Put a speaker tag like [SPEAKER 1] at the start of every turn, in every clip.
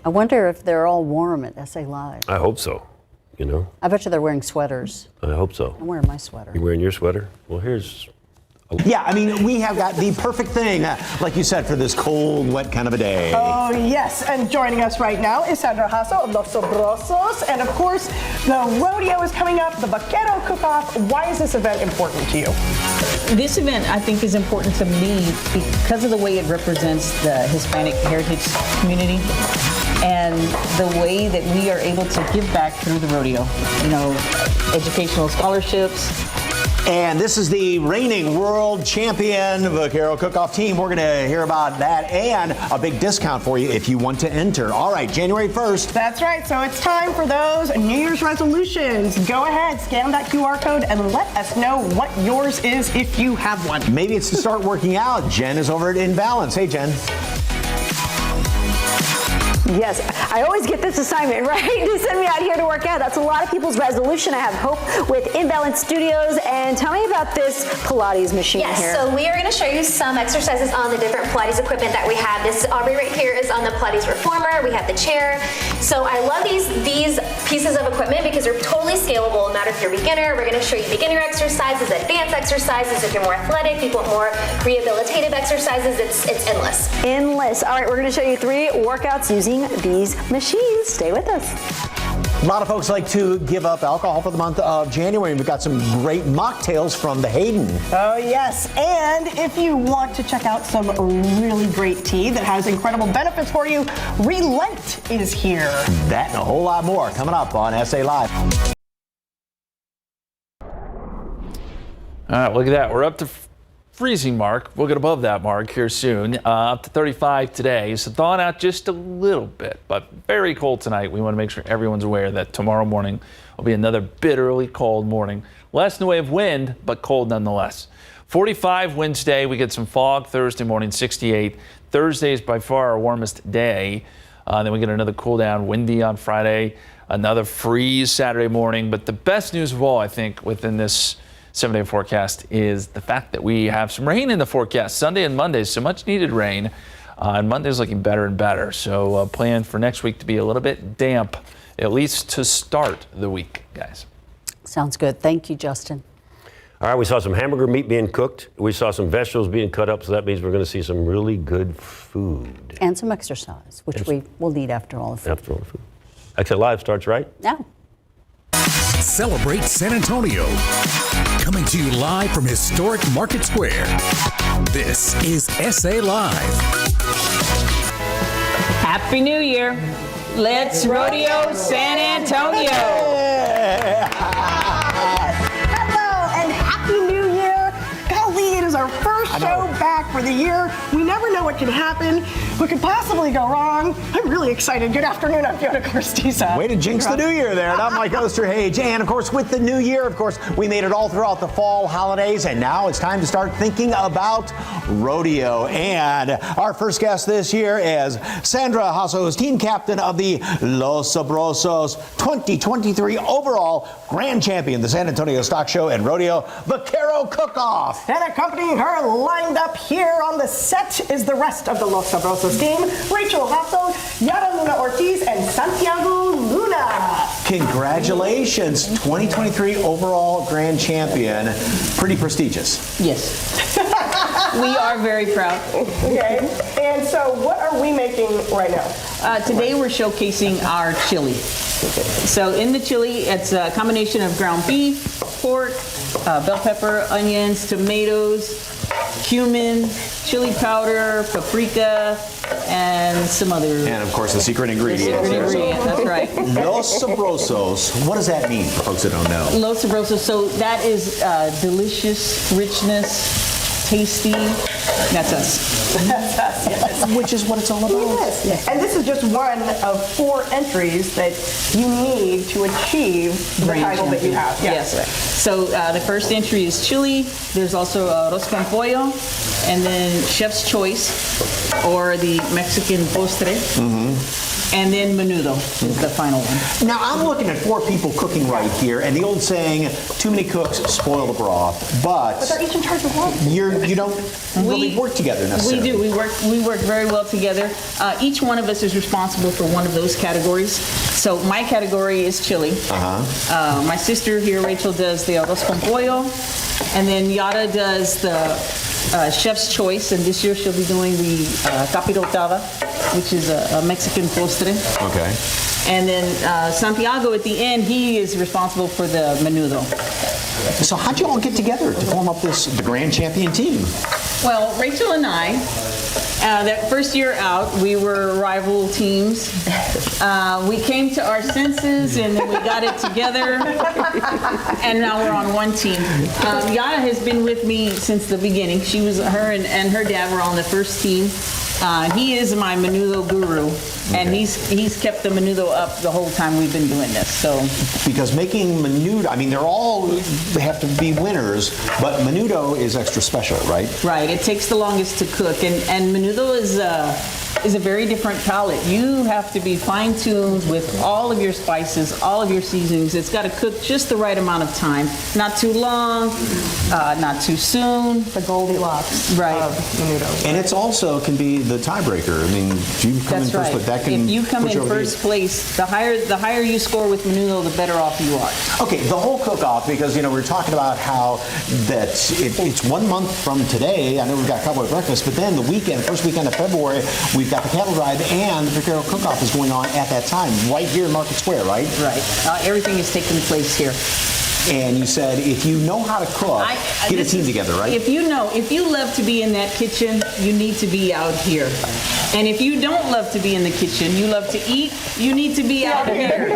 [SPEAKER 1] I wonder if they're all warm at SA Live.
[SPEAKER 2] I hope so. You know?
[SPEAKER 1] I bet you they're wearing sweaters.
[SPEAKER 2] I hope so.
[SPEAKER 1] I'm wearing my sweater.
[SPEAKER 2] You wearing your sweater? Well, here's...
[SPEAKER 3] Yeah, I mean, we have got the perfect thing, like you said, for this cold, wet kind of a day.
[SPEAKER 4] Oh, yes. And joining us right now is Sandra Hasso of Los Sabrosos. And, of course, the rodeo is coming up, the Vaquero Cook-Off. Why is this event important to you?
[SPEAKER 5] This event, I think, is important to me because of the way it represents the Hispanic heritage community and the way that we are able to give back through the rodeo. You know, educational scholarships.
[SPEAKER 3] And this is the reigning world champion Vaquero Cook-Off team. We're going to hear about that and a big discount for you if you want to enter. All right, January 1st.
[SPEAKER 4] That's right. So it's time for those New Year's resolutions. Go ahead, scan that QR code and let us know what yours is if you have one.
[SPEAKER 3] Maybe it's to start working out. Jen is over at In Balance. Hey, Jen.
[SPEAKER 6] Yes, I always get this assignment, right? To send me out here to work out. That's a lot of people's resolution. I have hope with In Balance Studios. And tell me about this Pilates machine here.
[SPEAKER 7] Yes, so we are going to show you some exercises on the different Pilates equipment that we have. This Aubrey right here is on the Pilates Reformer. We have the chair. So I love these pieces of equipment because they're totally scalable. No matter if you're a beginner, we're going to show you beginner exercises, advanced exercises. If you're more athletic, you want more rehabilitative exercises, it's endless.
[SPEAKER 6] Endless. All right, we're going to show you 3 workouts using these machines. Stay with us.
[SPEAKER 3] A lot of folks like to give up alcohol for the month of January, and we've got some great mocktails from the Hayden.
[SPEAKER 4] Oh, yes. And if you want to check out some really great tea that has incredible benefits for you, Relent is here.
[SPEAKER 3] That and a whole lot more coming up on SA Live.
[SPEAKER 8] All right, look at that. We're up to freezing mark. We'll get above that mark here soon. Up to 35 today. So thawing out just a little bit, but very cold tonight. We want to make sure everyone's aware that tomorrow morning will be another bitterly cold morning. Less in the way of wind, but cold nonetheless. 45 Wednesday. We get some fog Thursday morning, 68. Thursday is by far our warmest day. Then we get another cool down, windy on Friday, another freeze Saturday morning. But the best news of all, I think, within this 7-day forecast is the fact that we have some rain in the forecast Sunday and Monday, so much needed rain. And Monday's looking better and better. So plan for next week to be a little bit damp, at least to start the week, guys.
[SPEAKER 1] Sounds good. Thank you, Justin.
[SPEAKER 2] All right, we saw some hamburger meat being cooked. We saw some vegetables being cut up, so that means we're going to see some really good food.
[SPEAKER 1] And some exercise, which we will need after all the food.
[SPEAKER 2] After all the food. XA Live starts right
[SPEAKER 1] now.
[SPEAKER 9] Celebrate San Antonio. Coming to you live from historic Market Square. This is SA Live.
[SPEAKER 5] Happy New Year. Let's rodeo San Antonio.
[SPEAKER 4] Hello and Happy New Year. Golly, it is our first show back for the year. We never know what can happen. What could possibly go wrong? I'm really excited. Good afternoon, I'm Fiona Corstisa.
[SPEAKER 3] Way to jinx the new year there. And I'm Mike Osterhage. And of course, with the new year, of course, we made it all throughout the fall holidays. And now it's time to start thinking about rodeo. And our first guest this year is Sandra Hasso, team captain of the Los Sabrosos 2023 overall grand champion, the San Antonio Stock Show and Rodeo Vaquero Cook-Off.
[SPEAKER 4] And accompanying her lined up here on the set is the rest of the Los Sabrosos team, Rachel Hasso, Yara Luna Ortiz, and Santiago Luna.
[SPEAKER 3] Congratulations, 2023 overall grand champion. Pretty prestigious.
[SPEAKER 5] Yes. We are very proud.
[SPEAKER 4] Okay, and so what are we making right now?
[SPEAKER 5] Today we're showcasing our chili. So in the chili, it's a combination of ground beef, pork, bell pepper, onions, tomatoes, cumin, chili powder, paprika, and some other.
[SPEAKER 3] And of course, the secret ingredient.
[SPEAKER 5] That's right.
[SPEAKER 3] Los Sabrosos. What does that mean for folks that don't know?
[SPEAKER 5] Los Sabrosos. So that is delicious, richness, tasty. That's us.
[SPEAKER 4] That's us, yes.
[SPEAKER 3] Which is what it's all about.
[SPEAKER 4] Yes. And this is just one of 4 entries that you need to achieve the title that you have.
[SPEAKER 5] Yes. So the first entry is chili. There's also arroz con pollo, and then chef's choice, or the Mexican postre. and then menudo is the final one.
[SPEAKER 3] Now, I'm looking at 4 people cooking right here, and the old saying, too many cooks spoil the broth, but
[SPEAKER 4] They're each in charge of one.
[SPEAKER 3] you don't really work together necessarily.
[SPEAKER 5] We do. We work very well together. Each one of us is responsible for one of those categories. So my category is chili. My sister here, Rachel, does the arroz con pollo, and then Yara does the chef's choice, and this year she'll be doing the capirotada, which is a Mexican postre.
[SPEAKER 3] Okay.
[SPEAKER 5] And then Santiago at the end, he is responsible for the menudo.
[SPEAKER 3] So how'd you all get together to form up the Grand Champion team?
[SPEAKER 5] Well, Rachel and I, that first year out, we were rival teams. We came to our senses and then we got it together, and now we're on one team. Yara has been with me since the beginning. Her and her dad were on the first team. He is my menudo guru, and he's kept the menudo up the whole time we've been doing this. So
[SPEAKER 3] because making menudo, I mean, they have to be winners, but menudo is extra special, right?
[SPEAKER 5] Right. It takes the longest to cook, and menudo is a very different palate. You have to be fine-tuned with all of your spices, all of your seasonings. It's got to cook just the right amount of time, not too long, not too soon.
[SPEAKER 4] The Goldilocks
[SPEAKER 5] Right.
[SPEAKER 4] of menudo.
[SPEAKER 3] And it's also can be the tiebreaker. I mean, if you come in
[SPEAKER 5] That's
[SPEAKER 3] first,
[SPEAKER 5] right.
[SPEAKER 3] but that can
[SPEAKER 5] If you come
[SPEAKER 3] push
[SPEAKER 5] in
[SPEAKER 3] over
[SPEAKER 5] first place, the higher you score with menudo, the better off you are.
[SPEAKER 3] Okay, the whole cook-off, because, we're talking about how that it's 1 month from today. I know we've got Cowboy Breakfast, but then the first weekend of February, we've got the Cattle Drive, and the Vaquero Cook-Off is going on at that time, right here in Market Square, right?
[SPEAKER 5] Right. Everything is taking place here.
[SPEAKER 3] And you said if you know how to cook, get a team together, right?
[SPEAKER 5] If you love to be in that kitchen, you need to be out here. And if you don't love to be in the kitchen, you love to eat, you need to be out here.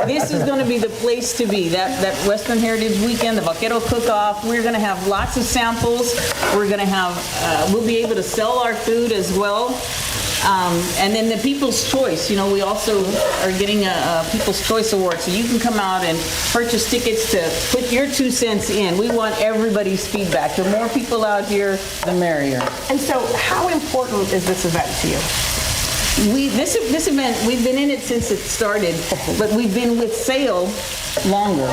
[SPEAKER 5] This is going to be the place to be. That Western Heritage Weekend, the Vaquero Cook-Off, we're going to have lots of samples. We're going to have, we'll be able to sell our food as well. And then the People's Choice, we also are getting a People's Choice Award, so you can come out and purchase tickets to put your 2 cents in. We want everybody's feedback. The more people out here, the merrier.
[SPEAKER 4] And so how important is this event to you?
[SPEAKER 5] This event, we've been in it since it started, but we've been with sale longer.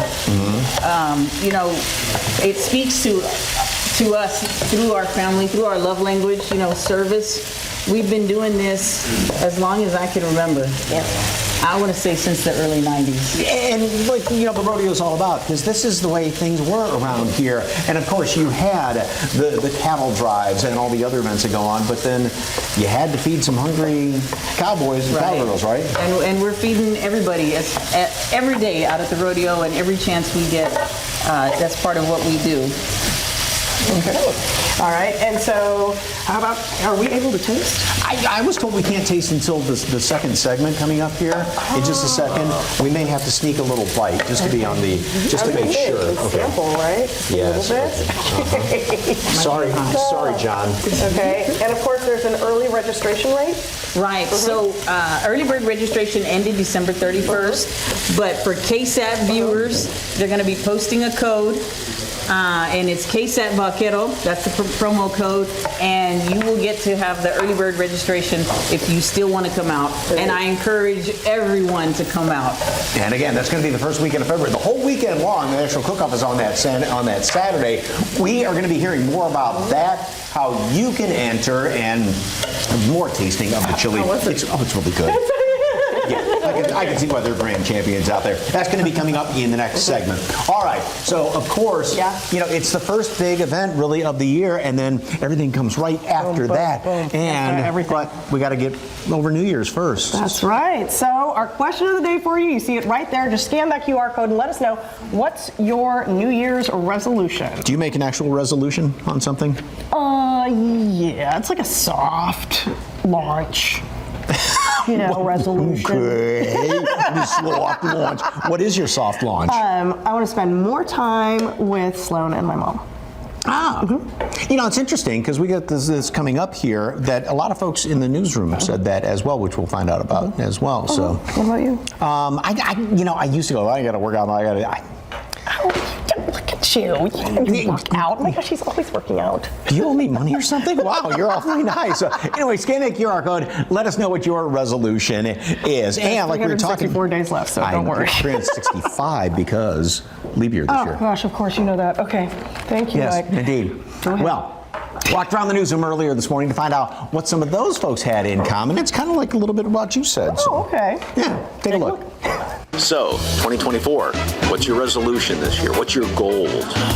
[SPEAKER 5] It speaks to us through our family, through our love language, service. We've been doing this as long as I can remember. Yep. I want to say since the early 90s.
[SPEAKER 3] And the rodeo is all about, because this is the way things were around here. And of course, you had the cattle drives and all the other events that go on, but then you had to feed some hungry cowboys and cowgirls, right?
[SPEAKER 5] And we're feeding everybody every day out at the rodeo, and every chance we get, that's part of what we do.
[SPEAKER 4] Okay. All right. And so, how about, are we able to taste?
[SPEAKER 3] I was told we can't taste until the second segment coming up here. In just a second, we may have to sneak a little bite just to be on the, just to make sure. Okay.
[SPEAKER 4] Sample, right?
[SPEAKER 3] Yes.
[SPEAKER 4] A little bit.
[SPEAKER 3] Sorry, John.
[SPEAKER 4] Okay. And of course, there's an early registration rate.
[SPEAKER 5] Right. So early bird registration ended December 31st, but for KSAT viewers, they're going to be posting a code. And it's KSAT Vaquero, that's the promo code, and you will get to have the early bird registration if you still want to come out. And I encourage everyone to come out.
[SPEAKER 3] And again, that's going to be the first weekend of February. The whole weekend long, the actual cook-off is on that Saturday. We are going to be hearing more about that, how you can enter, and more tasting of the chili. It's really good. Yeah, I can see why they're grand champions out there. That's going to be coming up in the next segment. All right, so of course, it's the first big event really of the year, and then everything comes right after that. And but we got to get over New Year's first.
[SPEAKER 4] That's right. So our question of the day for you see it right there. Just scan that QR code and let us know, what's your New Year's resolution?
[SPEAKER 3] Do you make an actual resolution on something?
[SPEAKER 4] Yeah, it's like a soft launch. Resolution.
[SPEAKER 3] Okay. Soft launch. What is your soft launch?
[SPEAKER 4] I want to spend more time with Sloan and my mom.
[SPEAKER 3] It's interesting because we got this coming up here that a lot of folks in the newsroom said that as well, which we'll find out about as well. So,
[SPEAKER 4] what about you?
[SPEAKER 3] I used to go, I got to work out.
[SPEAKER 4] Look at at you. You work out. Oh my gosh, she's always working out.
[SPEAKER 3] Do you owe me money or something? Wow, you're awfully nice. Anyway, scan that QR code. Let us know what your resolution is. And like we were talking,
[SPEAKER 4] 364 days left, so don't worry.
[SPEAKER 3] 365 because leap year this
[SPEAKER 4] Oh
[SPEAKER 3] year.
[SPEAKER 4] gosh, of course you know that. Okay, thank you,
[SPEAKER 3] Yes,
[SPEAKER 4] Mike.
[SPEAKER 3] indeed.
[SPEAKER 4] Go ahead.
[SPEAKER 3] Well, walked around the newsroom earlier this morning to find out what some of those folks had in common. It's kind of like a little bit of what you said. So,
[SPEAKER 4] Oh, okay.
[SPEAKER 3] yeah, take a look.
[SPEAKER 10] So, 2024, what's your resolution this year? What's your goal?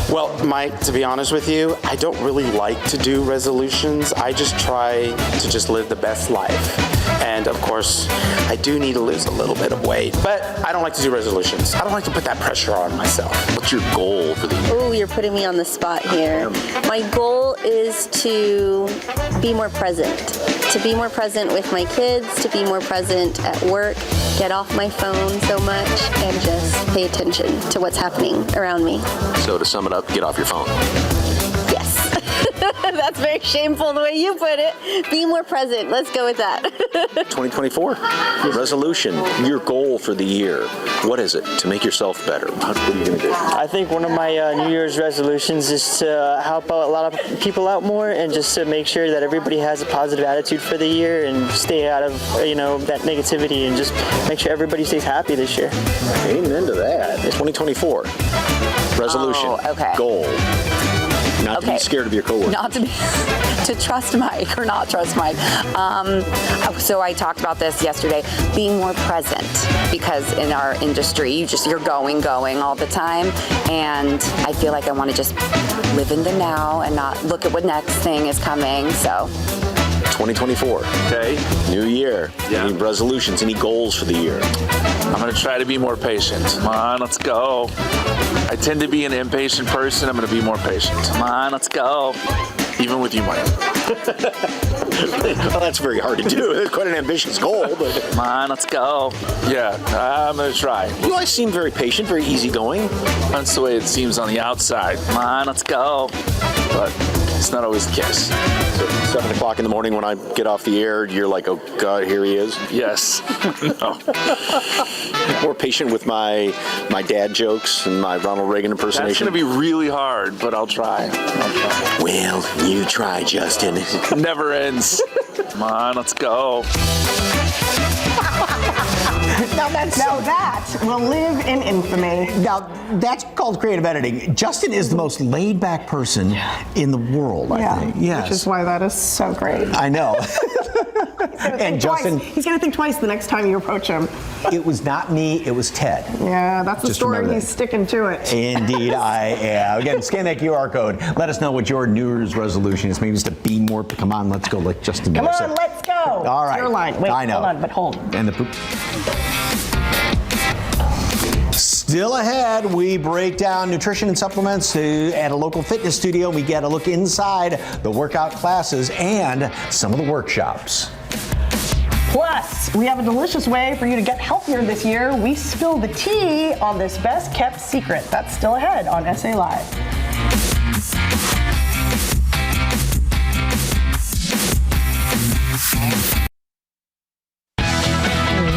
[SPEAKER 11] Well, Mike, to be honest with you, I don't really like to do resolutions. I just try to just live the best life. And of course, I do need to lose a little bit of weight, but I don't like to do resolutions. I don't like to put that pressure on myself.
[SPEAKER 10] What's your goal for the year?
[SPEAKER 12] Oh, you're putting me on the spot here. My goal is to be more present. To be more present with my kids, to be more present at work, get off my phone so much, and just pay attention to what's happening around me.
[SPEAKER 10] So to sum it up, get off your phone.
[SPEAKER 12] Yes. That's very shameful the way you put it. Be more present. Let's go with that.
[SPEAKER 10] 2024, resolution, your goal for the year. What is it to make yourself better? What are you going to do?
[SPEAKER 13] I think one of my New Year's resolutions is to help out a lot of people out more and just to make sure that everybody has a positive attitude for the year and stay out of, that negativity and just make sure everybody stays happy this year.
[SPEAKER 10] Amen to that. 2024, resolution, goal. Not to be scared of your coworkers.
[SPEAKER 14] Not to trust Mike or not trust Mike. So I talked about this yesterday, being more present, because in our industry, you're going all the time. And I feel like I want to just live in the now and not look at what next thing is coming. So
[SPEAKER 10] 2024, okay, new year. Any resolutions, any goals for the year?
[SPEAKER 8] I'm going to try to be more patient. Come on, let's go. I tend to be an impatient person. I'm going to be more patient. Come on, let's go. Even with you, Mike.
[SPEAKER 10] Well, that's very hard to do. It's quite an ambitious goal, but...
[SPEAKER 8] Come on, let's go. Yeah, I'm going to try.
[SPEAKER 10] You always seem very patient, very easygoing.
[SPEAKER 8] That's the way it seems on the outside. Come on, let's go. But it's not always the case.
[SPEAKER 10] So 7 o'clock in the morning when I get off the air, you're like, oh, God, here he is?
[SPEAKER 8] Yes. No.
[SPEAKER 10] More patient with my dad jokes and my Ronald Reagan impersonation.
[SPEAKER 8] That's going to be really hard, but I'll try.
[SPEAKER 10] Well, you try, Justin.
[SPEAKER 8] It never ends. Come on, let's go.
[SPEAKER 4] Now that will live in infamy.
[SPEAKER 3] Now, that's called creative editing. Justin is the most laid-back person in the world, I think. Yes.
[SPEAKER 4] Which is why that is so great.
[SPEAKER 3] I know. And Justin,
[SPEAKER 4] he's going to think twice the next time you approach him.
[SPEAKER 3] It was not me, it was Ted.
[SPEAKER 4] Yeah, that's the
[SPEAKER 3] Just
[SPEAKER 4] story.
[SPEAKER 3] remember
[SPEAKER 4] He's
[SPEAKER 3] that.
[SPEAKER 4] sticking to it.
[SPEAKER 3] Indeed, I am. Again, scan that QR code. Let us know what your New Year's resolution is. Maybe it's to be more. Come on, let's go. Like Justin
[SPEAKER 4] Come
[SPEAKER 3] Bieber
[SPEAKER 4] on,
[SPEAKER 3] said.
[SPEAKER 4] let's go.
[SPEAKER 3] All right.
[SPEAKER 4] It's your line. Wait,
[SPEAKER 3] I know.
[SPEAKER 4] hold on, but hold.
[SPEAKER 3] And the poop. Still ahead, we break down nutrition and supplements at a local fitness studio. We get a look inside the workout classes and some of the workshops.
[SPEAKER 4] Plus, we have a delicious way for you to get healthier this year. We spill the tea on this best kept secret. That's still ahead on SA Live.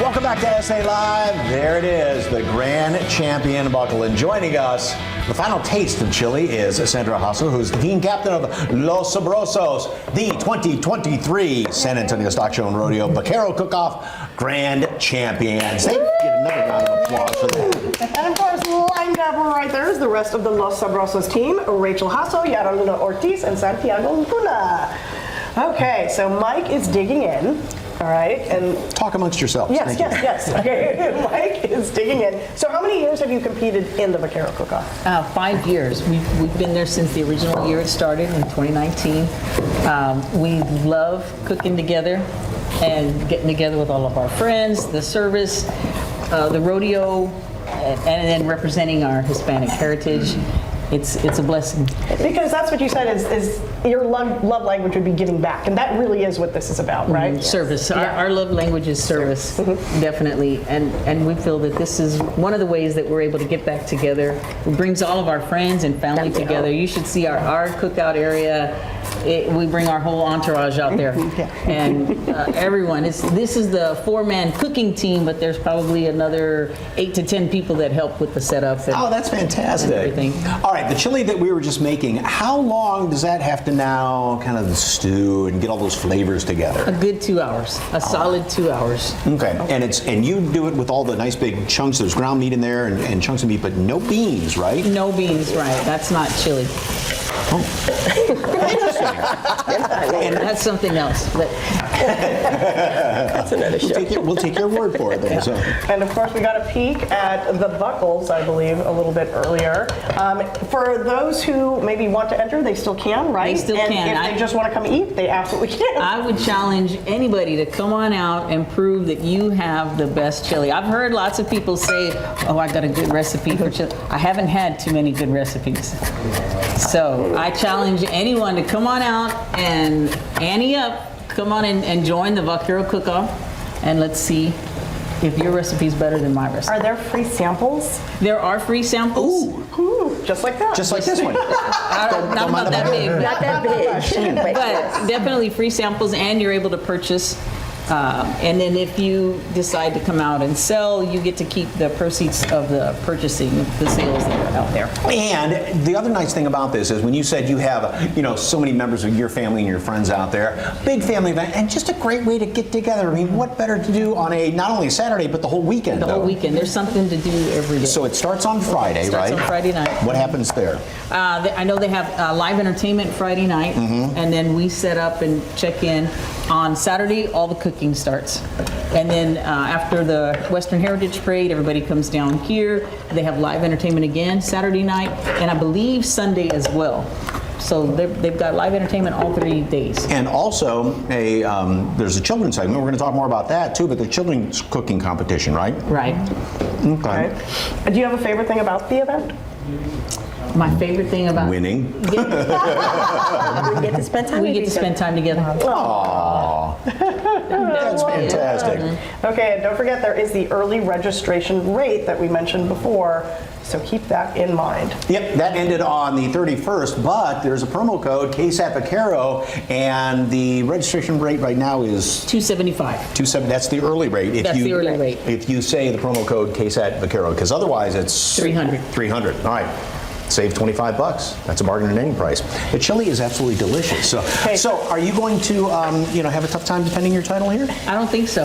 [SPEAKER 3] Welcome back to SA Live. There it is, the grand champion buckle. And joining us, the final taste of chili is Sandra Hasso, who's the team captain of Los Sabrosos, the 2023 San Antonio Stock Show and Rodeo Vaquero Cook-Off grand champions. They get another round of applause for that.
[SPEAKER 4] And of course, lined up right there is the rest of the Los Sabrosos team: Rachel Hasso, Yara Luna Ortiz, and Santiago Luna. Okay, so Mike is digging in. All right, and
[SPEAKER 3] talk amongst yourselves.
[SPEAKER 4] Yes. Okay, Mike is digging in. So, how many years have you competed in the Vaquero Cook-Off?
[SPEAKER 5] 5 years. We've been there since the original year it started in 2019. We love cooking together and getting together with all of our friends, the service, the rodeo, and then representing our Hispanic heritage. It's a blessing.
[SPEAKER 4] Because that's what you said is your love language would be giving back, and that really is what this is about, right?
[SPEAKER 5] Service. Our love language is service, definitely. And we feel that this is one of the ways that we're able to get back together. It brings all of our friends and family together. You should see our cookout area. We bring our whole entourage out there, and everyone. This is the 4-man cooking team, but there's probably another 8 to 10 people that help with the setup.
[SPEAKER 3] Oh, that's fantastic.
[SPEAKER 5] Everything.
[SPEAKER 3] All right, the chili that we were just making, how long does that have to now kind of stew and get all those flavors together?
[SPEAKER 5] A good 2 hours, a solid 2 hours.
[SPEAKER 3] Okay, and you do it with all the nice big chunks. There's ground meat in there and chunks of meat, but no beans, right?
[SPEAKER 5] No beans, right? That's not chili. And that's something else.
[SPEAKER 4] That's another show.
[SPEAKER 3] We'll take your word for it then. So.
[SPEAKER 4] And of course, we got a peek at the Buckles, I believe, a little bit earlier. For those who maybe want to enter, they still can, right?
[SPEAKER 5] They still
[SPEAKER 4] and
[SPEAKER 5] can.
[SPEAKER 4] If they just want to come eat, they absolutely can.
[SPEAKER 5] I would challenge anybody to come on out and prove that you have the best chili. I've heard lots of people say, oh, I got a good recipe for chili. I haven't had too many good recipes. So I challenge anyone to come on out and ante up. Come on and join the Vaquero Cook-Off, and let's see if your recipe is better than my recipe.
[SPEAKER 4] Are there free samples?
[SPEAKER 5] There are free samples.
[SPEAKER 4] Ooh, just like that.
[SPEAKER 3] Just like this one.
[SPEAKER 5] Not about that big.
[SPEAKER 6] Not that big.
[SPEAKER 5] But definitely free samples, and you're able to purchase. And then if you decide to come out and sell, you get to keep the proceeds of the purchasing, the sales that are out there.
[SPEAKER 3] And the other nice thing about this is when you said you have, so many members of your family and your friends out there, big family event, and just a great way to get together. I mean, what better to do on not only a Saturday, but the whole weekend?
[SPEAKER 5] The whole weekend. There's something to do every day.
[SPEAKER 3] So it starts on Friday,
[SPEAKER 5] It starts
[SPEAKER 3] right?
[SPEAKER 5] on Friday night.
[SPEAKER 3] What happens there?
[SPEAKER 5] I know they have live entertainment Friday night, and then we set up and check in. On Saturday, all the cooking starts. And then after the Western Heritage Parade, everybody comes down here. They have live entertainment again Saturday night, and I believe Sunday as well. So they've got live entertainment all 3 days.
[SPEAKER 3] And also, there's a children's segment. We're going to talk more about that too, but the children's cooking competition, right?
[SPEAKER 5] Right.
[SPEAKER 3] Okay.
[SPEAKER 4] Do you have a favorite thing about the event?
[SPEAKER 5] My favorite thing about
[SPEAKER 3] winning.
[SPEAKER 4] We get to spend time.
[SPEAKER 5] We get to spend time together.
[SPEAKER 3] Aww. That's fantastic.
[SPEAKER 4] Okay, and don't forget there is the early registration rate that we mentioned before, so keep that in mind.
[SPEAKER 3] Yep, that ended on the 31st, but there's a promo code, KSAT Vaquero, and the registration rate right now is
[SPEAKER 5] $275.
[SPEAKER 3] That's the early rate.
[SPEAKER 5] That's the early rate.
[SPEAKER 3] If you say the promo code KSAT Vaquero, because otherwise it's
[SPEAKER 5] $300.
[SPEAKER 3] $300. All right. Save $25. That's a bargain at any price. The chili is absolutely delicious. So are you going to, have a tough time defending your title here?
[SPEAKER 5] I don't think so.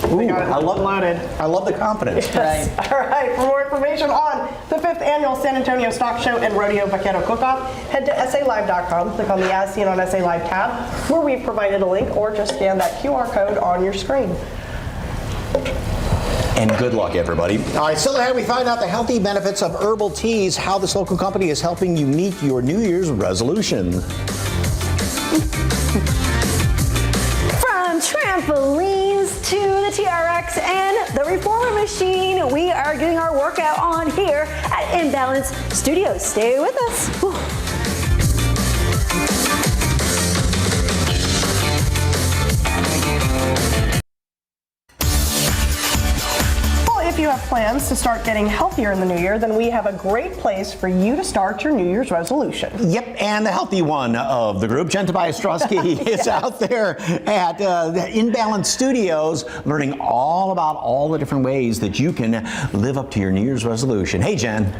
[SPEAKER 3] Ooh, I love the confidence.
[SPEAKER 4] Yes. All right. For more information on the 5th Annual San Antonio Stock Show and Rodeo Vaquero Cook-Off, head to SALive.com, click on the As Seen on SA Live tab, where we've provided a link, or just scan that QR code on your screen.
[SPEAKER 3] And good luck, everybody. All right, still ahead, we find out the healthy benefits of herbal teas, how this local company is helping you meet your New Year's resolution.
[SPEAKER 6] From trampolines to the TRX and the reformer machine, we are getting our workout on here at Imbalance Studios. Stay with us. Whew.
[SPEAKER 4] If you have plans to start getting healthier in the new year, then we have a great place for you to start your New Year's resolution.
[SPEAKER 3] Yep, and the healthy one of the group, Jen Tobias-Strosky, is out there at the Imbalance Studios learning all about all the different ways that you can live up to your New Year's resolution. Hey, Jen.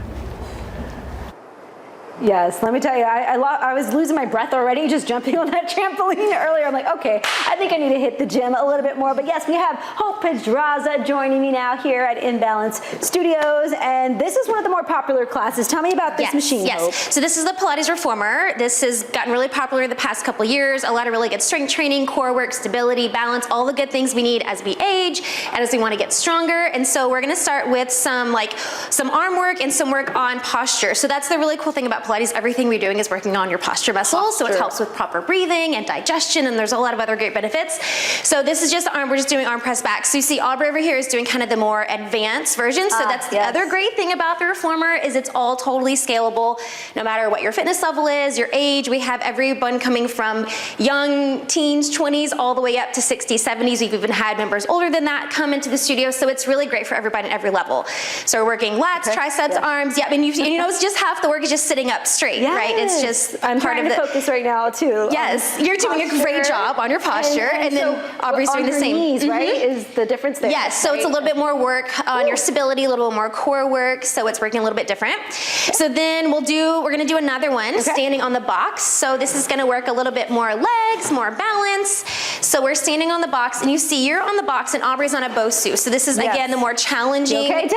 [SPEAKER 6] Yes, let me tell you, I was losing my breath already just jumping on that trampoline earlier. I'm like, okay, I think I need to hit the gym a little bit more. But yes, we have Hope Pedraza joining me now here at Imbalance Studios. And this is one of the more popular classes. Tell me about this machine, Hope.
[SPEAKER 7] So this is the Pilates Reformer. This has gotten really popular the past couple years. A lot of really good strength training, core work, stability, balance, all the good things we need as we age and as we want to get stronger. And so we're going to start with some arm work and some work on posture. So that's the really cool thing about Pilates, everything we're doing is working on your posture muscles, so it helps with proper breathing and digestion, and there's a lot of other great benefits. So this is just we're just doing arm press back. So you see Aubrey over here is doing kind of the more advanced version. So that's the other great thing about the reformer is it's all totally scalable, no matter what your fitness level is, your age. We have everyone coming from young teens, 20s, all the way up to 60s, 70s. We've even had members older than that come into the studio. So it's really great for everybody at every level. So we're working lats, triceps, arms. Yeah, and you know, it's just half the work is just sitting up straight, right? It's just
[SPEAKER 6] I'm
[SPEAKER 7] part
[SPEAKER 6] trying
[SPEAKER 7] of
[SPEAKER 6] to focus right now too.
[SPEAKER 7] Yes, you're doing a great job on your posture, and then Aubrey's doing the same.
[SPEAKER 6] Knees, right? Is the difference there?
[SPEAKER 7] Yes, so it's a little bit more work on your stability, a little bit more core work, so it's working a little bit different. So then we're gonna do another one, standing on the box. So this is gonna work a little bit more legs, more balance. So we're standing on the box, and you see you're on the box, and Aubrey's on a Bosu. So this is again the more challenging version.
[SPEAKER 6] He's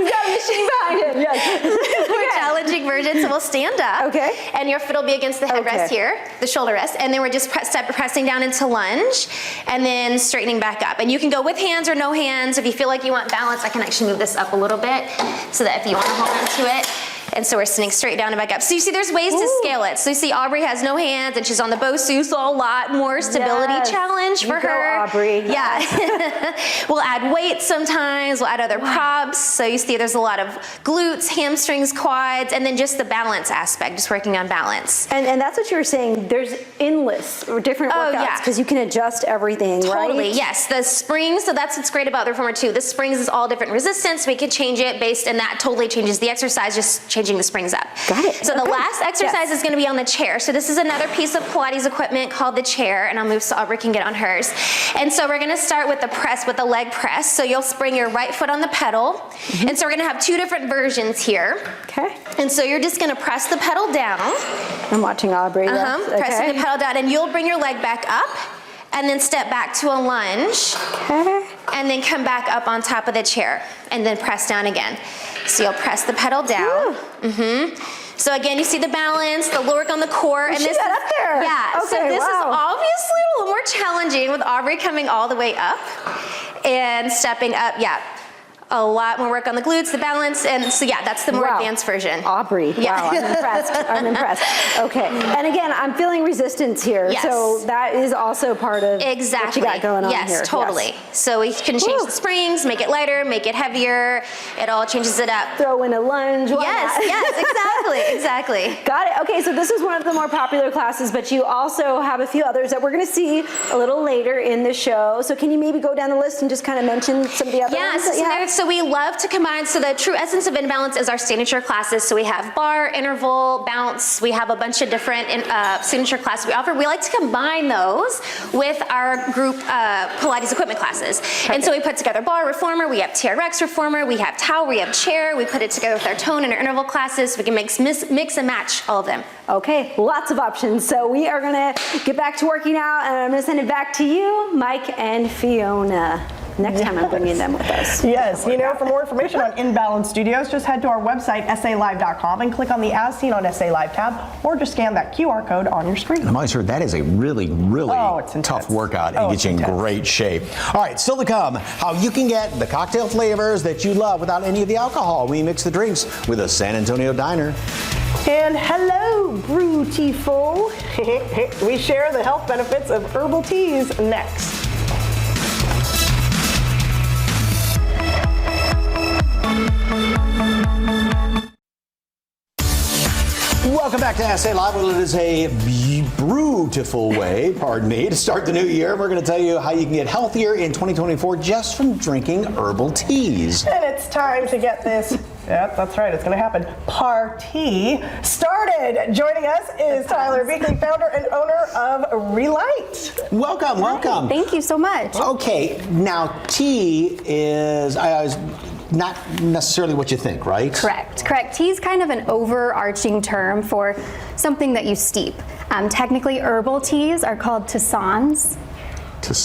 [SPEAKER 6] got a machine behind him. Yes.
[SPEAKER 7] More challenging version. So we'll stand up. And your foot will be against the headrest here, the shoulder rest, and then we're just pressing down into lunge, and then straightening back up. And you can go with hands or no hands. If you feel like you want balance, I can actually move this up a little bit so that if you want to hold on to it. And so we're sitting straight down and back up. So you see there's ways to scale it. So you see Aubrey has no hands and she's on the Bosu, so a lot more stability challenge for her.
[SPEAKER 6] Aubrey.
[SPEAKER 7] Yeah. We'll add weights sometimes, we'll add other props. So you see there's a lot of glutes, hamstrings, quads, and then just the balance aspect, just working on balance.
[SPEAKER 6] And that's what you were saying, there's endless or different workouts because you can adjust everything, right?
[SPEAKER 7] Totally, yes. The springs, so that's what's great about the reformer too. The springs is all different resistance. We can change it based, and that totally changes the exercise, just changing the springs up.
[SPEAKER 6] Got it.
[SPEAKER 7] So the last exercise is going to be on the chair. So this is another piece of Pilates equipment called the chair, and I'll move so Aubrey can get on hers. And so we're going to start with the press, with the leg press. So you'll spring your right foot on the pedal. And so we're going to have two different versions here.
[SPEAKER 6] Okay.
[SPEAKER 7] And so you're just going to press the pedal down.
[SPEAKER 6] I'm watching Aubrey.
[SPEAKER 7] Pressing the pedal down, and you'll bring your leg back up, and then step back to a lunge. And then come back up on top of the chair, and then press down again. So you'll press the pedal down. So again, you see the balance, the work on the core.
[SPEAKER 6] And this up there.
[SPEAKER 7] Yeah, so this is obviously a little more challenging with Aubrey coming all the way up and stepping up. Yeah. A lot more work on the glutes, the balance, and so yeah, that's the more advanced version.
[SPEAKER 6] Aubrey, wow, I'm impressed. I'm impressed. Okay, and again, I'm feeling resistance here, so that is also part of what you got going on here.
[SPEAKER 7] Yes, totally. So we can change the springs, make it lighter, make it heavier. It all changes it up.
[SPEAKER 6] Throw in a lunge.
[SPEAKER 7] Yes, exactly.
[SPEAKER 6] Got it. Okay, so this is one of the more popular classes, but you also have a few others that we're going to see a little later in the show. So can you maybe go down the list and just kind of mention some of the other ones that you have?
[SPEAKER 7] So we love to combine, so the true essence of InBalance is our signature classes. So we have bar, interval, bounce. We have a bunch of different signature classes we offer. We like to combine those with our group Pilates equipment classes. And so we put together bar reformer, we have TRX reformer, we have towel, we have chair. We put it together with our tone and our interval classes. So we can mix and match all of them.
[SPEAKER 6] Okay, lots of options. So we are gonna get back to working out, and I'm gonna send it back to you, Mike and Fiona. Next time I'm bringing them with us.
[SPEAKER 4] Yes, you know, for more information on InBalance Studios, just head to our website, salive.com, and click on the As Seen on SA Live tab, or just scan that QR code on your screen.
[SPEAKER 3] And I'm always sure that is a really tough workout and gets you in great shape. All right, still to come, how you can get the cocktail flavors that you love without any of the alcohol. We mix the drinks with a San Antonio diner.
[SPEAKER 4] And hello, Brutiful. We share the health benefits of herbal teas next.
[SPEAKER 3] Welcome back to SA Live. Well, it is a beautiful way, pardon me, to start the new year. We're going to tell you how you can get healthier in 2024 just from drinking herbal teas.
[SPEAKER 4] And it's time to get this. Yep, that's right. It's going to happen. Party started. Joining us is Tyler Beakley, founder and owner of Relight.
[SPEAKER 3] Welcome, welcome.
[SPEAKER 15] Thank you so much.
[SPEAKER 3] Okay, now tea is not necessarily what you think, right?
[SPEAKER 15] Correct. Tea is kind of an overarching term for something that you steep. Technically, herbal teas are called tisanes.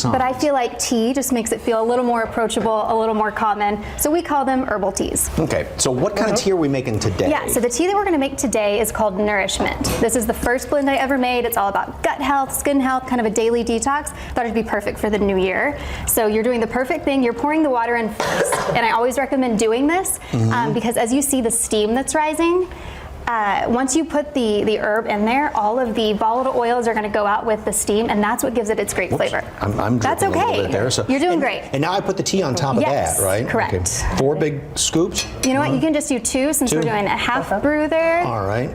[SPEAKER 15] But I feel like tea just makes it feel a little more approachable, a little more common. So we call them herbal teas.
[SPEAKER 3] Okay, so what kind of tea are we making today?
[SPEAKER 15] Yeah, so the tea that we're going to make today is called Nourishment. This is the first blend I ever made. It's all about gut health, skin health, kind of a daily detox. Thought it'd be perfect for the new year. So you're doing the perfect thing. You're pouring the water in first. And I always recommend doing this because as you see the steam that's rising, once you put the herb in there, all of the volatile oils are going to go out with the steam, and that's what gives it its great flavor.
[SPEAKER 3] I'm
[SPEAKER 15] That's
[SPEAKER 3] dripping a little
[SPEAKER 15] okay.
[SPEAKER 3] bit there. So,
[SPEAKER 15] You're doing great.
[SPEAKER 3] And now I put the tea on top of
[SPEAKER 15] Yes,
[SPEAKER 3] that, right?
[SPEAKER 15] correct.
[SPEAKER 3] Okay. 4 big scoops.
[SPEAKER 15] You know what? You can just do 2 since we're doing a half brew there.
[SPEAKER 3] All right.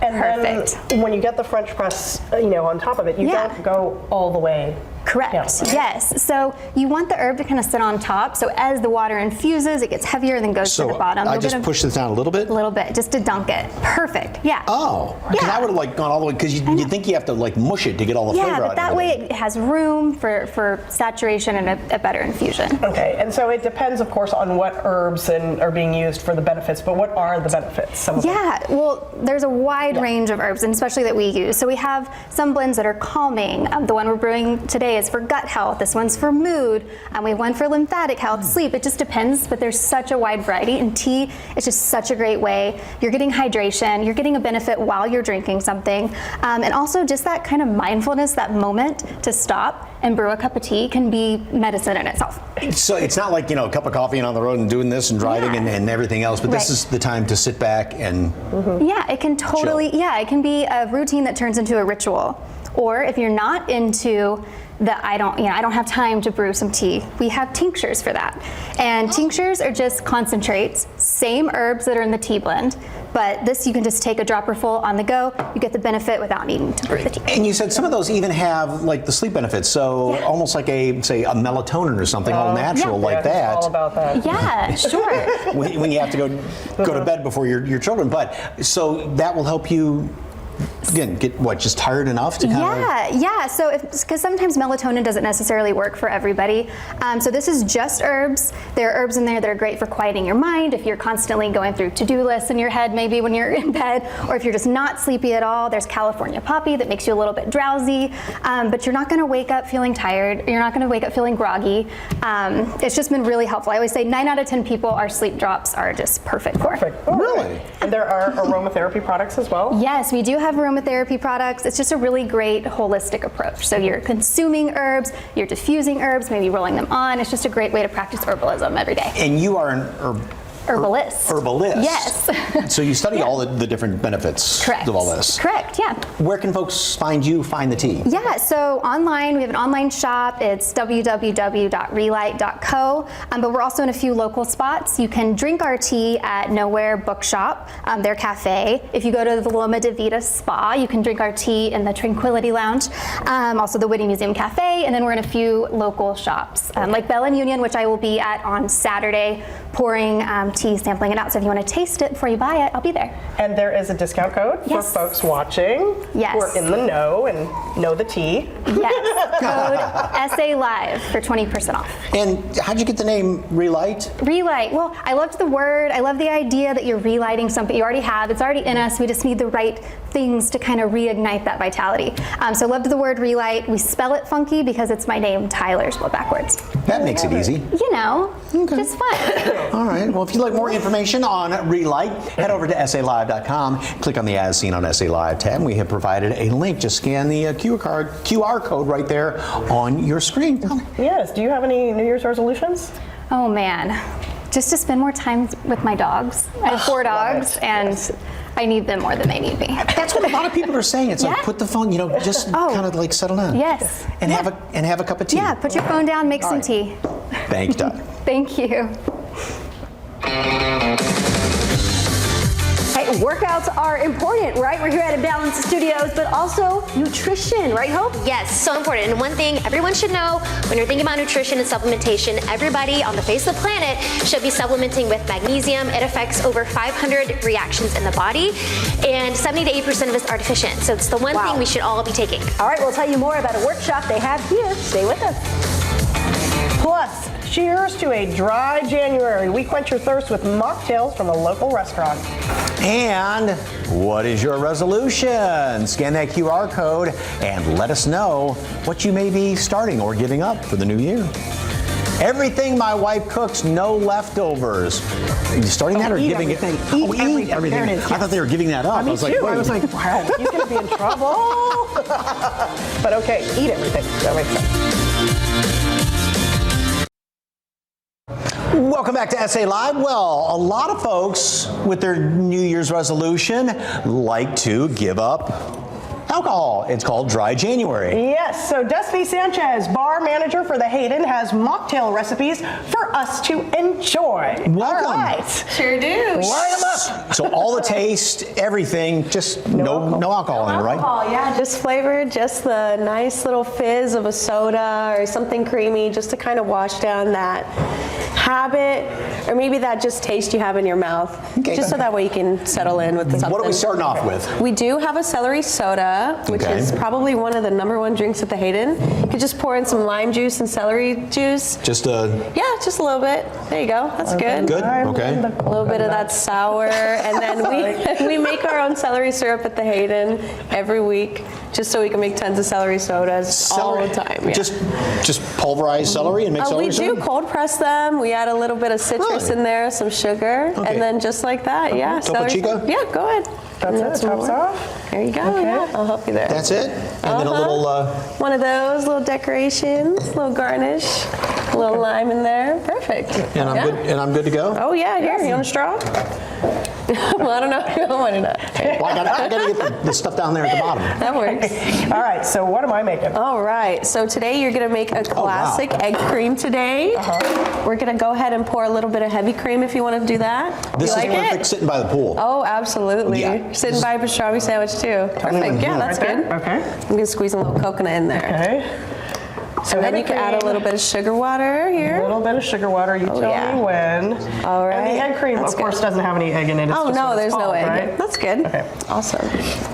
[SPEAKER 4] And
[SPEAKER 15] Perfect.
[SPEAKER 4] then when you get the French press, on top of it, you don't go all the way.
[SPEAKER 15] Correct.
[SPEAKER 4] down, right?
[SPEAKER 15] Yes. So you want the herb to kind of sit on top. So as the water infuses, it gets heavier and then goes to the bottom.
[SPEAKER 3] I
[SPEAKER 15] You're
[SPEAKER 3] just
[SPEAKER 15] gonna-
[SPEAKER 3] push this down a little bit?
[SPEAKER 15] A little bit, just to dunk it. Perfect. Yeah.
[SPEAKER 3] Oh, because I would have gone all the way, because you think you have to mush it to get all the flavor
[SPEAKER 15] Yeah,
[SPEAKER 3] out
[SPEAKER 15] but
[SPEAKER 3] of
[SPEAKER 15] that
[SPEAKER 3] it.
[SPEAKER 15] way it has room for saturation and a better infusion.
[SPEAKER 4] Okay, and so it depends, of course, on what herbs are being used for the benefits, but what are the benefits? Some of them?
[SPEAKER 15] Yeah, well, there's a wide range of herbs, and especially that we use. So we have some blends that are calming. The one we're brewing today is for gut health. This one's for mood. We have one for lymphatic health, sleep. It just depends, but there's such a wide variety. And tea is just such a great way. You're getting hydration. You're getting a benefit while you're drinking something. And also just that kind of mindfulness, that moment to stop and brew a cup of tea can be medicine in itself.
[SPEAKER 3] So it's not like, a cup of coffee and on the road and doing this and driving and everything else, but this is the time to sit back and
[SPEAKER 15] Yeah, it can totally, it can be a routine that turns into a ritual. Or if you're not into I don't have time to brew some tea, we have tinctures for that. And tinctures are just concentrates, same herbs that are in the tea blend, but this you can just take a dropper full on the go. You get the benefit without needing to brew the tea.
[SPEAKER 3] And you said some of those even have the sleep benefits, so almost like a melatonin or something, all natural like that.
[SPEAKER 4] All about that.
[SPEAKER 15] Yeah, sure.
[SPEAKER 3] when you have to go to bed before your children, but so that will help you. Again, get just tired enough to kind of...
[SPEAKER 15] Yeah. So, because sometimes melatonin doesn't necessarily work for everybody. So this is just herbs. There are herbs in there that are great for quieting your mind. If you're constantly going through to-do lists in your head, maybe when you're in bed, or if you're just not sleepy at all, there's California poppy that makes you a little bit drowsy. But you're not going to wake up feeling tired. You're not going to wake up feeling groggy. It's just been really helpful. I always say 9 out of 10 people, our sleep drops are just perfect for.
[SPEAKER 3] Really?
[SPEAKER 4] And there are aromatherapy products as well?
[SPEAKER 15] Yes, we do have aromatherapy products. It's just a really great holistic approach. So you're consuming herbs, you're diffusing herbs, maybe rolling them on. It's just a great way to practice herbalism every day.
[SPEAKER 3] And you are an
[SPEAKER 15] herbalist.
[SPEAKER 3] Herbalist.
[SPEAKER 15] Yes.
[SPEAKER 3] So you study all the different benefits of all this.
[SPEAKER 15] Correct, yeah.
[SPEAKER 3] Where can folks find the tea?
[SPEAKER 15] Yeah, so online, we have an online shop. It's www.relight.co. But we're also in a few local spots. You can drink our tea at Nowhere Bookshop, their cafe. If you go to the Loma de Vida Spa, you can drink our tea in the Tranquility Lounge. Also the Whitney Museum Cafe. And then we're in a few local shops, like Bell and Union, which I will be at on Saturday, pouring tea, sampling it out. So if you want to taste it before you buy it, I'll be there.
[SPEAKER 4] And there is a discount code for folks watching who are in the know and know the tea.
[SPEAKER 15] Yes, code SA Live for 20% off.
[SPEAKER 3] And how'd you get the name Relight?
[SPEAKER 15] Relight. Well, I loved the word. I love the idea that you're relighting something you already have. It's already in us. We just need the right things to kind of reignite that vitality. So loved the word Relight. We spell it funky because it's my name, Tyler, spelled backwards.
[SPEAKER 3] That makes it easy.
[SPEAKER 15] Just fun.
[SPEAKER 3] All right. Well, if you'd like more information on Relight, head over to SALive.com. Click on the As Seen on SA Live tab. And we have provided a link. Just scan the QR code right there on your screen.
[SPEAKER 4] Yes. Do you have any New Year's resolutions?
[SPEAKER 15] Oh, man. Just to spend more time with my dogs. I have 4 dogs, and I need them more than they need me.
[SPEAKER 3] That's what a lot of people are saying. It's like, put the phone, just kind of settle down.
[SPEAKER 15] Yes.
[SPEAKER 3] And have a cup of tea.
[SPEAKER 15] Yeah, put your phone down, make some tea.
[SPEAKER 3] Thanks, Doug.
[SPEAKER 15] Thank you.
[SPEAKER 6] Hey, workouts are important, right? We're here at Imbalance Studios, but also nutrition, right, Hope?
[SPEAKER 7] Yes, so important. And one thing everyone should know when you're thinking about nutrition and supplementation, everybody on the face of the planet should be supplementing with magnesium. It affects over 500 reactions in the body, and 70 to 80% of us are deficient. So it's the one thing we should all be taking.
[SPEAKER 6] All right, we'll tell you more about a workshop they have here. Stay with us.
[SPEAKER 4] Plus, cheers to a dry January. We quench your thirst with mocktails from a local restaurant.
[SPEAKER 3] And what is your resolution? Scan that QR code and let us know what you may be starting or giving up for the new year. Everything my wife cooks, no leftovers. Are you starting that or giving
[SPEAKER 4] everything.
[SPEAKER 3] it?
[SPEAKER 4] Eat everything. There it is,
[SPEAKER 3] I thought they were giving that up.
[SPEAKER 4] Me
[SPEAKER 3] I
[SPEAKER 4] too. I was like, wow, he's going to be in trouble. But okay, eat everything. That makes sense.
[SPEAKER 3] Welcome back to SA Live. Well, a lot of folks with their New Year's resolution like to give up alcohol. It's called Dry January.
[SPEAKER 4] Yes, so Destiny Sanchez, bar manager for the Hayden, has mocktail recipes for us to enjoy.
[SPEAKER 3] Welcome.
[SPEAKER 4] All right.
[SPEAKER 5] Sure do.
[SPEAKER 3] Line them up. So all the taste, everything, just no alcohol in it, right?
[SPEAKER 16] Alcohol, yeah, just flavored, just the nice little fizz of a soda or something creamy, just to kind of wash down that habit, or maybe that just taste you have in your mouth, just so that way you can settle in with something.
[SPEAKER 3] What are we starting off with?
[SPEAKER 16] We do have a celery soda, which is probably one of the #1 drinks at the Hayden. You could just pour in some lime juice and celery juice.
[SPEAKER 3] Just a...
[SPEAKER 16] Yeah, just a little bit. There you go. That's good.
[SPEAKER 3] Good, okay.
[SPEAKER 16] A little bit of that sour, and then we make our own celery syrup at the Hayden every week, just so we can make tons of celery sodas all the time. Yeah.
[SPEAKER 3] Just pulverized celery and make celery syrup?
[SPEAKER 16] We do cold press them. We add a little bit of citrus in there, some sugar, and then just like that, yeah.
[SPEAKER 3] Topo Chico?
[SPEAKER 16] Yeah, go ahead.
[SPEAKER 4] That's it, tops off.
[SPEAKER 16] There you go.
[SPEAKER 4] Okay.
[SPEAKER 16] Yeah, I'll help you there.
[SPEAKER 3] That's it? And then a little...
[SPEAKER 16] One of those little decorations, a little garnish, a little lime in there. Perfect.
[SPEAKER 3] And I'm good to go?
[SPEAKER 16] Oh yeah, here, you want a straw? Well, I don't know. Why not?
[SPEAKER 3] Well, I gotta get the stuff down there at the bottom.
[SPEAKER 16] That works.
[SPEAKER 4] All right, so what am I making?
[SPEAKER 16] All right, so today you're gonna make a classic egg cream today. We're gonna go ahead and pour a little bit of heavy cream if you want to do that.
[SPEAKER 3] This
[SPEAKER 16] you
[SPEAKER 3] is
[SPEAKER 16] like
[SPEAKER 3] perfect sitting by the pool.
[SPEAKER 16] Oh, absolutely.
[SPEAKER 3] Yeah.
[SPEAKER 16] Sitting by a pastrami sandwich too. Perfect. Yeah, that's good.
[SPEAKER 4] Okay.
[SPEAKER 16] I'm gonna squeeze a little coconut in there.
[SPEAKER 4] Okay. So
[SPEAKER 16] and then you can add a little bit of sugar water here.
[SPEAKER 4] A little bit of sugar water. You tell me when.
[SPEAKER 16] All right.
[SPEAKER 4] And the egg cream, of course, doesn't have any egg in it. It's just what it's
[SPEAKER 16] there's no
[SPEAKER 4] called,
[SPEAKER 16] egg.
[SPEAKER 4] Right?
[SPEAKER 16] That's good. Okay. Awesome.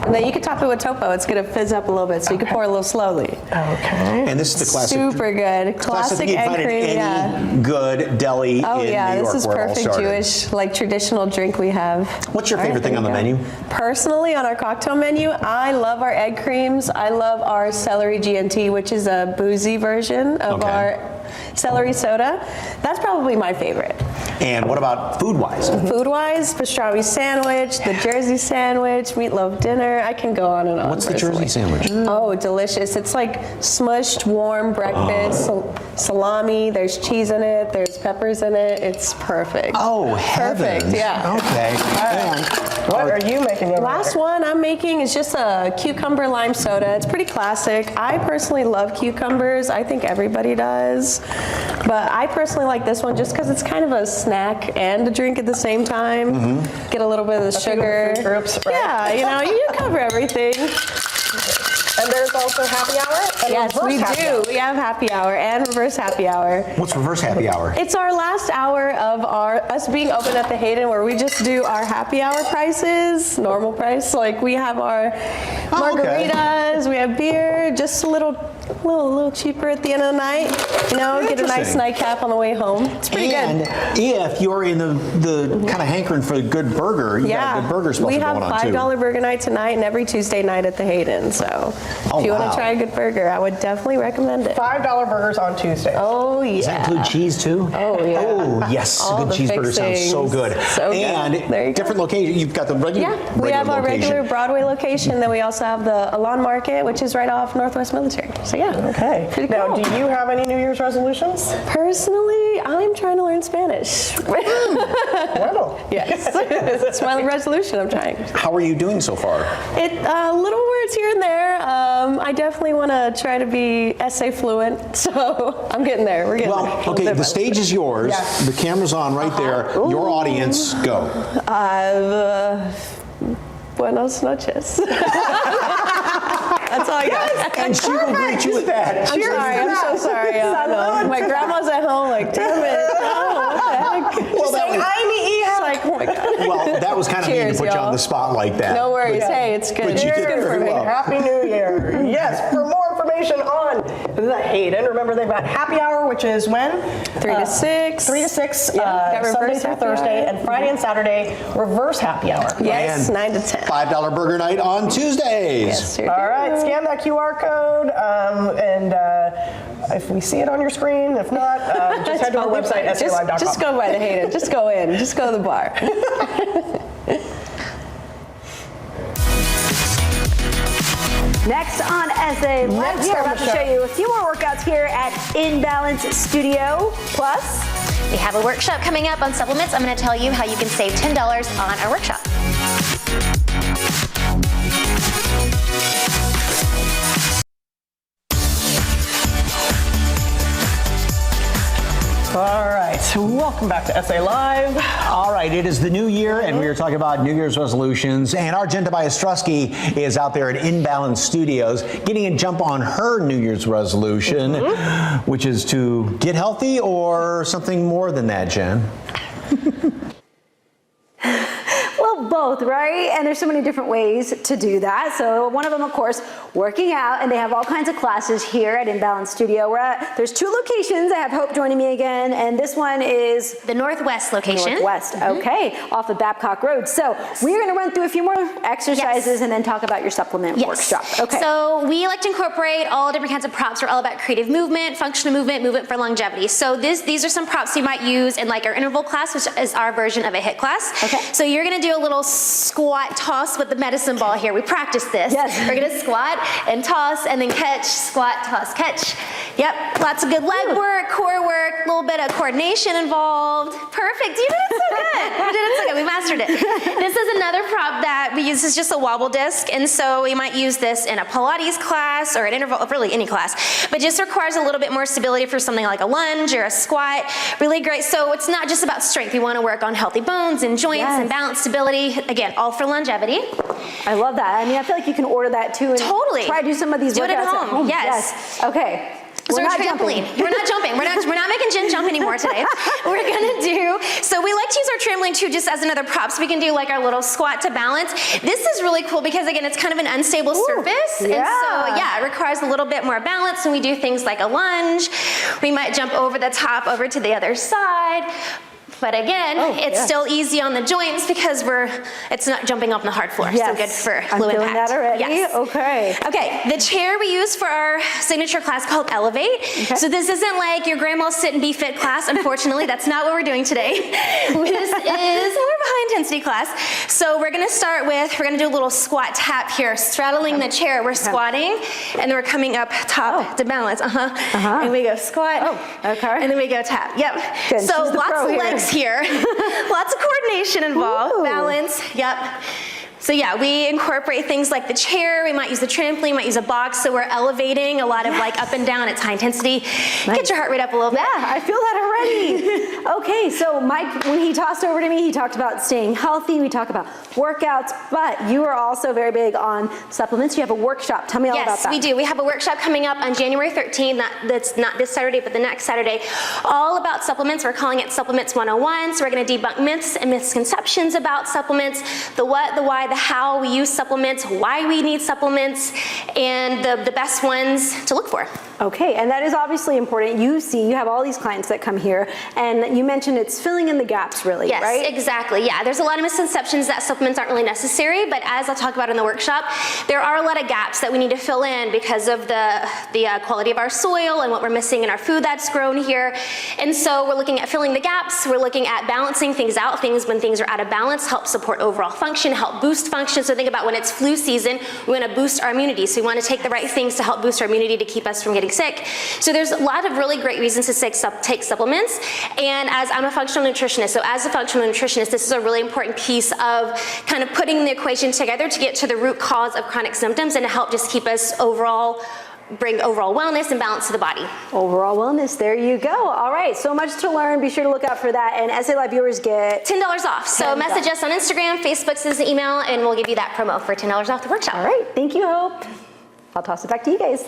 [SPEAKER 16] And then you can top it with topo. It's going to fizz up a little bit, so you can pour a little slowly.
[SPEAKER 4] Okay.
[SPEAKER 3] And this is the classic.
[SPEAKER 16] Super good. Classic
[SPEAKER 3] you'd
[SPEAKER 16] egg
[SPEAKER 3] find
[SPEAKER 16] cream.
[SPEAKER 3] at any good deli in New York.
[SPEAKER 16] This is
[SPEAKER 3] where it all
[SPEAKER 16] perfect
[SPEAKER 3] started.
[SPEAKER 16] Jewish, like traditional drink we have.
[SPEAKER 3] What's your favorite thing on the menu?
[SPEAKER 16] Personally, on our cocktail menu, I love our egg creams. I love our celery GNT, which is a boozy version of our celery soda. That's probably my favorite.
[SPEAKER 3] And what about food-wise?
[SPEAKER 16] Food-wise, pastrami sandwich, the Jersey sandwich, meatloaf dinner. I can go on and on.
[SPEAKER 3] What's the Jersey sandwich?
[SPEAKER 16] Oh, delicious. It's like smushed, warm breakfast, salami, there's cheese in it, there's peppers in it. It's perfect.
[SPEAKER 3] Oh, heavens.
[SPEAKER 16] Perfect, yeah.
[SPEAKER 3] Okay.
[SPEAKER 4] What are you making?
[SPEAKER 16] Last one I'm making is just a cucumber lime soda. It's pretty classic. I personally love cucumbers. I think everybody does. But I personally like this one just because it's kind of a snack and a drink at the same time. Get a little bit of the sugar.
[SPEAKER 4] Food groups, right?
[SPEAKER 16] Yeah, you cover everything.
[SPEAKER 4] And there's also happy hour? And
[SPEAKER 16] Yes, we do. We have happy hour and reverse happy hour.
[SPEAKER 3] What's reverse happy hour?
[SPEAKER 16] It's our last hour of us being open at the Hayden, where we just do our happy hour prices, normal price. Like we have our margaritas, we have beer, just a little cheaper at the end of the night. Get a nice nightcap on the way home. It's pretty
[SPEAKER 3] and
[SPEAKER 16] good.
[SPEAKER 3] if you're in the kind of hankering for a good burger, you got a good burger special
[SPEAKER 16] we have
[SPEAKER 3] going on too.
[SPEAKER 16] $5 burger night tonight and every Tuesday night at the Hayden. So if you want to try a good burger, I would definitely recommend it.
[SPEAKER 4] $5 burgers on Tuesday.
[SPEAKER 16] Oh yeah.
[SPEAKER 3] Does that include cheese too?
[SPEAKER 16] Oh yeah.
[SPEAKER 3] Oh yes,
[SPEAKER 16] All
[SPEAKER 3] a good
[SPEAKER 16] the
[SPEAKER 3] cheeseburger sounds so good.
[SPEAKER 16] So good.
[SPEAKER 3] And
[SPEAKER 16] There you go.
[SPEAKER 3] different location. You've got the regular.
[SPEAKER 16] Yeah, we have our regular Broadway location. Then we also have the Alon Market, which is right off Northwest Military. So yeah.
[SPEAKER 4] Okay.
[SPEAKER 16] Pretty
[SPEAKER 4] Now,
[SPEAKER 16] cool.
[SPEAKER 4] do you have any New Year's resolutions?
[SPEAKER 16] Personally, I'm trying to learn Spanish.
[SPEAKER 4] Wow.
[SPEAKER 16] Yes, it's my resolution. I'm trying.
[SPEAKER 3] How are you doing so far?
[SPEAKER 16] Little words here and there. I definitely want to try to be essay fluent, so I'm getting there. We're getting there.
[SPEAKER 3] Well, okay, the stage is yours. The camera's on right there. Your audience, go.
[SPEAKER 16] Buenos noches. That's all I got.
[SPEAKER 3] And she will greet you with that.
[SPEAKER 16] I'm sorry. I'm so sorry. I know. My grandma's at home like, damn it. Oh, what the heck?
[SPEAKER 3] Well, that was,
[SPEAKER 16] It's like, oh my God.
[SPEAKER 3] well, that was kind of mean to
[SPEAKER 16] Cheers,
[SPEAKER 3] put you
[SPEAKER 16] y'all.
[SPEAKER 3] on the spot like that.
[SPEAKER 16] No worries.
[SPEAKER 3] But-
[SPEAKER 16] Hey, it's good.
[SPEAKER 3] But you
[SPEAKER 16] It's
[SPEAKER 3] did
[SPEAKER 16] good for
[SPEAKER 3] very
[SPEAKER 16] me.
[SPEAKER 3] well.
[SPEAKER 4] Happy New Year. Yes, for more information on the Hayden, remember they've got happy hour, which is when?
[SPEAKER 16] 3 to 6.
[SPEAKER 4] 3 to 6,
[SPEAKER 16] got
[SPEAKER 4] Sunday
[SPEAKER 16] reverse
[SPEAKER 4] through
[SPEAKER 16] happy
[SPEAKER 4] Thursday,
[SPEAKER 16] hour.
[SPEAKER 4] and Friday and Saturday, reverse happy hour.
[SPEAKER 16] Yes,
[SPEAKER 3] And
[SPEAKER 16] 9 to 10.
[SPEAKER 3] $5 burger night on Tuesdays.
[SPEAKER 16] Yes, sure.
[SPEAKER 4] All right, scan that QR code, and if we see it on your screen, if not, just head to our website, SALive.com.
[SPEAKER 16] Just go by the Hayden. Just go in. Just go to the bar.
[SPEAKER 6] Next on SA Live, we are about to show you a few more workouts here at InBalance Studio. Plus,
[SPEAKER 7] we have a workshop coming up on supplements. I'm going to tell you how you can save $10 on our workshop.
[SPEAKER 4] All right, welcome back to SA Live.
[SPEAKER 3] All right, it is the new year, and we are talking about New Year's resolutions. And our Jen Tobias Strusky is out there at InBalance Studios getting a jump on her New Year's resolution, which is to get healthy, or something more than that, Jen?
[SPEAKER 6] well, both, right? And there's so many different ways to do that. So one of them, of course, working out, and they have all kinds of classes here at InBalance Studio. There's 2 locations. I have Hope joining me again, and this one is
[SPEAKER 7] the Northwest location.
[SPEAKER 6] Northwest, okay, off of Babcock Road. So we're going to run through a few more exercises and then talk about your supplement workshop. Okay.
[SPEAKER 7] So we like to incorporate all different kinds of props. We're all about creative movement, functional movement, movement for longevity. So these are some props you might use in like our interval class, which is our version of a HIIT class. Okay. So you're going to do a little squat toss with the medicine ball here. We practice this. Yes. We're going to squat and toss and then catch, squat, toss, catch. Yep, lots of good leg work, core work, a little bit of coordination involved. Perfect, you did it so good. You did it so good, we mastered it. This is another prop that we use. This is just a wobble disc, and so we might use this in a Pilates class or an interval, really any class, but just requires a little bit more stability for something like a lunge or a squat. Really great, so it's not just about strength. We want to work on healthy bones and joints and balance, stability. Again, all for longevity.
[SPEAKER 6] I love that. I mean, I feel like you can order that too and try to do some of these workouts
[SPEAKER 7] at home. Yes.
[SPEAKER 6] Okay.
[SPEAKER 7] So we're trampoline. We're not jumping. We're not making Jen jump anymore today. We're gonna do, so we like to use our trampoline too just as another prop. So we can do like our little squat to balance. This is really cool because again, it's kind of an unstable surface. And so yeah, it requires a little bit more balance when we do things like a lunge. We might jump over the top over to the other side. But again, it's still easy on the joints because it's not jumping up on the hard floor. So good for low impact.
[SPEAKER 6] That already.
[SPEAKER 7] Yes.
[SPEAKER 6] Okay.
[SPEAKER 7] Okay, the chair we use for our signature class called Elevate. Okay. So this isn't like your grandma's sit and be fit class. Unfortunately, that's not what we're doing today. This is more of a high intensity class. So we're gonna start with, we're gonna do a little squat tap here, straddling the chair. We're squatting, and then we're coming up top to balance. And we go squat. And then we go tap. Yep.
[SPEAKER 6] Good.
[SPEAKER 7] So lots of legs here. Lots of coordination involved. Balance. Yep. So yeah, we incorporate things like the chair. We might use the trampoline, might use a box. So we're elevating a lot of like up and down. It's high intensity. Get your heart rate up a little bit.
[SPEAKER 6] Yeah, I feel that already. Okay, so Mike, when he tossed over to me, he talked about staying healthy. We talked about workouts, but you are also very big on supplements. You have a workshop. Tell me all about that.
[SPEAKER 7] Yes, we do. We have a workshop coming up on January 13th. That's not this Saturday, but the next Saturday. All about supplements. We're calling it Supplements 101. So we're going to debunk myths and misconceptions about supplements, the what, the why, the how we use supplements, why we need supplements, and the best ones to look for.
[SPEAKER 6] Okay, and that is obviously important. You have all these clients that come here, and you mentioned it's filling in the gaps, really, right?
[SPEAKER 7] Yes, exactly. Yeah, there's a lot of misconceptions that supplements aren't really necessary, but as I'll talk about in the workshop, there are a lot of gaps that we need to fill in because of the quality of our soil and what we're missing in our food that's grown here. And so we're looking at filling the gaps. We're looking at balancing things out. When things are out of balance, help support overall function, help boost function. So think about when it's flu season, we want to boost our immunity. So we want to take the right things to help boost our immunity to keep us from getting sick. So there's a lot of really great reasons to take supplements. And as I'm a functional nutritionist, so as a functional nutritionist, this is a really important piece of kind of putting the equation together to get to the root cause of chronic symptoms and to help just keep us bring overall wellness and balance to the body.
[SPEAKER 6] Overall wellness, there you go. All right, so much to learn. Be sure to look out for that. And SA Live viewers get
[SPEAKER 7] $10 off. So message us on Instagram, Facebook, send us an email, and we'll give you that promo for $10 off the workshop.
[SPEAKER 6] All right, thank you, Hope. I'll toss it back to you guys.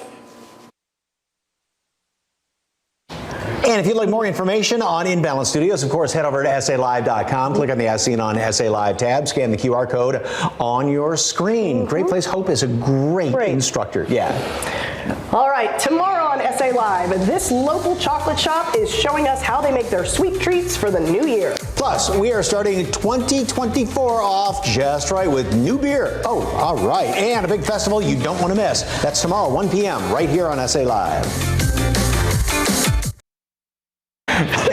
[SPEAKER 3] And if you'd like more information on InBalance Studios, of course, head over to SALive.com, click on the As Seen on SA Live tab, scan the QR code on your screen. Great place. Hope is a great instructor. Yeah.
[SPEAKER 4] All right, tomorrow on SA Live, this local chocolate shop is showing us how they make their sweet treats for the new year.
[SPEAKER 3] Plus, we are starting 2024 off just right with new beer. Oh, all right. And a big festival you don't want to miss. That's tomorrow, 1 p.m., right here on SA Live.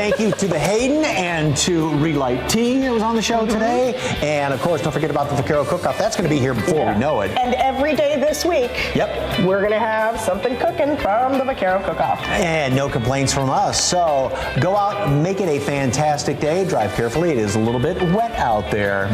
[SPEAKER 3] thank you to the Hayden and to Relight Tea that was on the show today. And of course, don't forget about the Vaquero Cook-Off. That's going to be here before we know it.
[SPEAKER 4] And every day this week, we're going to have something cooking from the Vaquero Cook-Off.
[SPEAKER 3] And no complaints from us. So go out and make it a fantastic day. Drive carefully. It is a little bit wet out there.